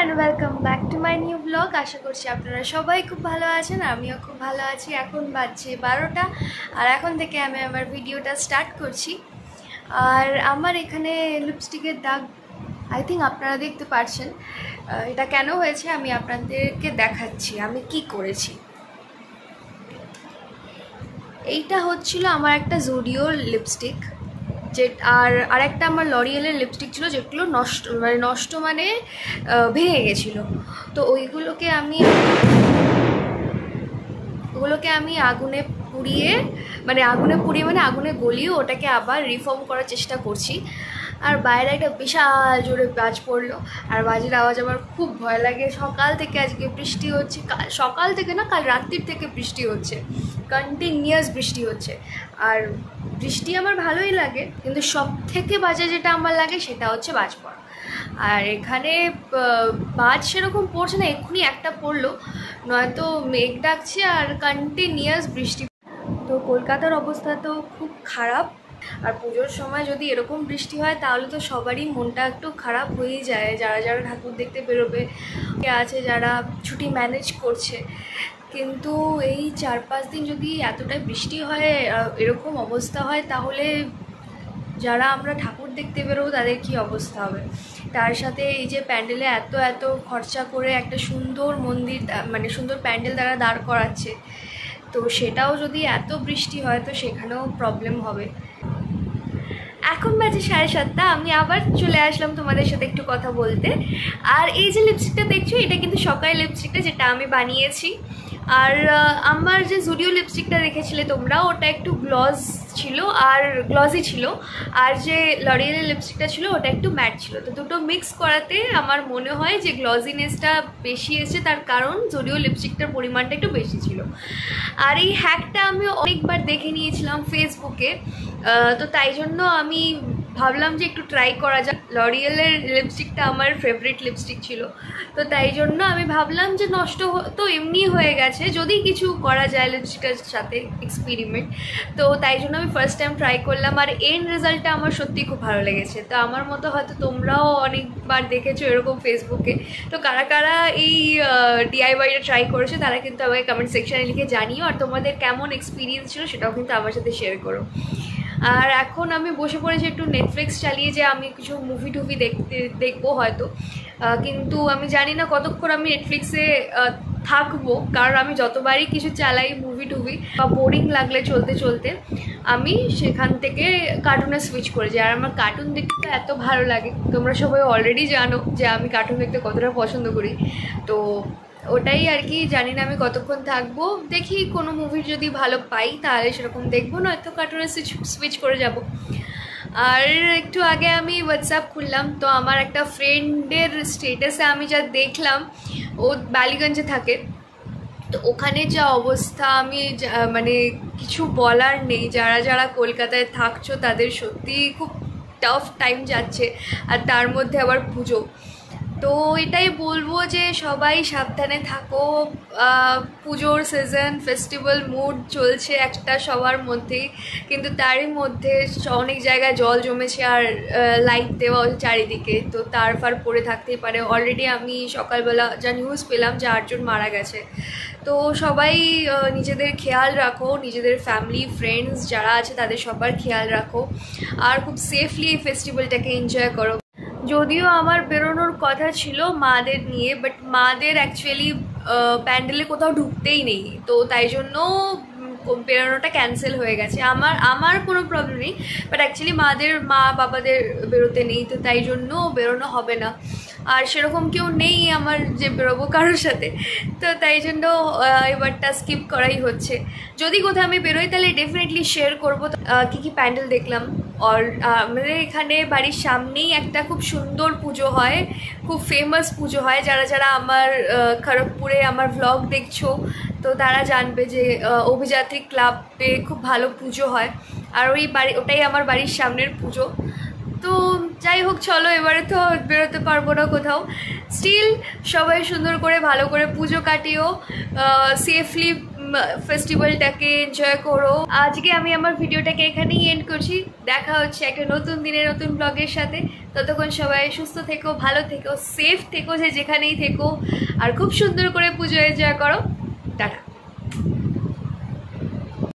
And welcome back to my new blog. আশা করছি আপনারা সবাই খুব ভালো আছেন, আমিও খুব ভালো আছি। এখন বাজছে 12টা আর এখন থেকে আমি আমার ভিডিওটা স্টার্ট করছি। আর আমার এখানে লিপস্টিকের দাগ আই থিঙ্ক আপনারা দেখতে পাচ্ছেন। এটা কেন হয়েছে আমি আপনাদেরকে দেখাচ্ছি আমি কি করেছি। এইটা হচ্ছিল আমার একটা জুডিওর লিপস্টিক, যে আর একটা আমার লরিয়েলের লিপস্টিক ছিল যেগুলো নষ্ট মানে ভেঙে গেছিলো। তো ওগুলোকে আমি আগুনে পুড়িয়ে মানে আগুনে গলিয়ে ওটাকে আবার রিফর্ম করার চেষ্টা করছি। আর বাইরে একটা বিশাল জোরে বাজ পড়লো, আর বাজের আওয়াজ আমার খুব ভয় লাগে। সকাল থেকে আজকে বৃষ্টি হচ্ছে, সকাল থেকে না কাল রাত্রির থেকে বৃষ্টি হচ্ছে, কন্টিনিউয়াস বৃষ্টি হচ্ছে। আর বৃষ্টি আমার ভালোই লাগে, কিন্তু সব থেকে বাজে যেটা আমার লাগে সেটা হচ্ছে বাজ পড়া। আর এখানে বাজ সেরকম পড়ছে না, এক্ষুনি একটা পড়লো, নয়তো মেঘ ডাকছে আর কন্টিনিউয়াস বৃষ্টি। তো কলকাতার অবস্থা তো খুব খারাপ, আর পুজোর সময় যদি এরকম বৃষ্টি হয় তাহলে তো সবারই মনটা একটু খারাপ হয়েই যায়। যারা যারা ঠাকুর দেখতে বেরোবে আছে, যারা ছুটি ম্যানেজ করছে, কিন্তু এই 4-5 দিন যদি এতটাই বৃষ্টি হয়, এরকম অবস্থা হয়, তাহলে যারা আমরা ঠাকুর দেখতে বেরোবো তাদের কী অবস্থা হবে। তার সাথে এই যে প্যান্ডেলে এত খরচা করে একটা সুন্দর মন্দির মানে সুন্দর প্যান্ডেল তারা দাঁড় করাচ্ছে, তো সেটাও যদি এত বৃষ্টি হয় তো সেখানেও প্রবলেম হবে। এখন বাজে 7:30, আমি আবার চলে আসলাম তোমাদের সাথে একটু কথা বলতে। আর এই যে লিপস্টিকটা দেখছো, এটা কিন্তু সকালের লিপস্টিকটা যেটা আমি বানিয়েছি। আর আমার যে জুডিও লিপস্টিকটা দেখেছিলে তোমরা, ওটা একটু গ্লসি ছিল, আর যে লরিয়েলের লিপস্টিকটা ছিল ওটা একটু ম্যাট ছিল। তো দুটো মিক্স করাতে আমার মনে হয় যে গ্লসিনেসটা বেশি এসেছে, তার কারণ জুডিও লিপস্টিকটার পরিমাণটা একটু বেশি ছিল। আর এই হ্যাকটা আমি অনেকবার দেখে নিয়েছিলাম ফেসবুকে, তো তাই জন্য আমি ভাবলাম যে একটু ট্রাই করা যাক। লরিয়েলের লিপস্টিকটা আমার ফেভারিট লিপস্টিক ছিল, তো তাই জন্য আমি ভাবলাম যে নষ্ট তো এমনি হয়ে গেছে, যদি কিছু করা যায় লিপস্টিকের সাথে এক্সপেরিমেন্ট, তো তাই জন্য আমি ফার্স্ট টাইম ট্রাই করলাম। আর এন্ড রেজাল্টটা আমার সত্যিই খুব ভালো লেগেছে। তো আমার মতো হয়তো তোমরাও অনেকবার দেখেছো এরকম ফেসবুকে। তো কারা কারা এই ডিআইওয়াইটা ট্রাই করেছে তারা কিন্তু আমাকে কমেন্ট সেকশানে লিখে জানিও, আর তোমাদের কেমন এক্সপিরিয়েন্স ছিল সেটাও কিন্তু আমার সাথে শেয়ার করো। আর এখন আমি বসে পড়েছি একটু নেটফ্লিক্স চালিয়ে, যে আমি কিছু মুভি টুভি দেখবো হয়তো, কিন্তু আমি জানি না কতক্ষণ আমি নেটফ্লিক্সে থাকবো, কারণ আমি যতবারই কিছু চালাই মুভি টুভি বা বোরিং লাগলে চলতে চলতে আমি সেখান থেকে কার্টুনে সুইচ করে যাই। আর আমার কার্টুন দেখতে এত ভালো লাগে, তোমরা সবাই অলরেডি জানো যে আমি কার্টুন দেখতে কতটা পছন্দ করি। তো ওটাই আর কি, জানি না আমি কতক্ষণ থাকবো, দেখি কোনো মুভির যদি ভালো পাই তাহলে সেরকম দেখবো, নয়তো কার্টুনে সুইচ করে যাব। আর একটু আগে আমি হোয়াটসঅ্যাপ খুললাম, তো আমার একটা ফ্রেন্ডের স্টেটাসে আমি যা দেখলাম, ও বালিগঞ্জে থাকে, তো ওখানে যা অবস্থা আমি মানে কিছু বলার নেই। যারা যারা কলকাতায় থাকছো তাদের সত্যি খুব টাফ টাইম যাচ্ছে, আর তার মধ্যে আবার পুজো। তো এটাই বলবো যে সবাই সাবধানে থাকো। পুজোর সিজন, ফেস্টিভ্যাল মুড চলছে একটা সবার মধ্যেই, কিন্তু তারই মধ্যে অনেক জায়গায় জল জমেছে আর লাইট দেওয়া হচ্ছে চারিদিকে, তো তার ফার পড়ে থাকতেই পারে। অলরেডি আমি সকালবেলা যা নিউজ পেলাম যে 8 জন মারা গেছে। তো সবাই নিজেদের খেয়াল রাখো, নিজেদের ফ্যামিলি ফ্রেন্ডস যারা আছে তাদের সবার খেয়াল রাখো, আর খুব সেফলি এই ফেস্টিভ্যালটাকে এনজয় করো। যদিও আমার বেরোনোর কথা ছিল মাদের নিয়ে, বাট মাদের অ্যাকচুয়ালি প্যান্ডেলে কোথাও ঢুকতেই নেই, তো তাই জন্য বেরোনোটা ক্যান্সেল হয়ে গেছে। আমার কোনো প্রবলেম নেই, বাট অ্যাকচুয়ালি মা বাবাদের বেরোতে নেই, তো তাই জন্য বেরোনো হবে না। আর সেরকম কেউ নেই আমার যে বেরোবো কারোর সাথে, তো তাই জন্য এবারটা স্কিপ করাই হচ্ছে। যদি কোথাও আমি বেরোই তাহলে ডেফিনেটলি শেয়ার করবো কী প্যান্ডেল দেখলাম। আর আমাদের এখানে বাড়ির সামনেই একটা খুব সুন্দর পুজো হয়, খুব ফেমাস পুজো হয়। যারা যারা আমার খড়গপুরে আমার ভ্লগ দেখছো তো তারা জানবে যে অভিযাত্রী ক্লাবে খুব ভালো পুজো হয়, আর ওটাই আমার বাড়ির সামনের পুজো। তো যাই হোক, চলো এবারে তো বেরোতে পারবো না কোথাও, স্টিল সবাই সুন্দর করে ভালো করে পুজো কাটিও, সেফলি ফেস্টিভ্যালটাকে এনজয় করো। আজকে আমি আমার ভিডিওটাকে এখানেই এন্ড করছি। দেখা হচ্ছে একটা নতুন দিনে নতুন ব্লগের সাথে। ততক্ষণ সবাই সুস্থ থেকো, ভালো থেকো, সেফ থেকো, যে যেখানেই থেকো, আর খুব সুন্দর করে পুজো এনজয় করো। টাটা।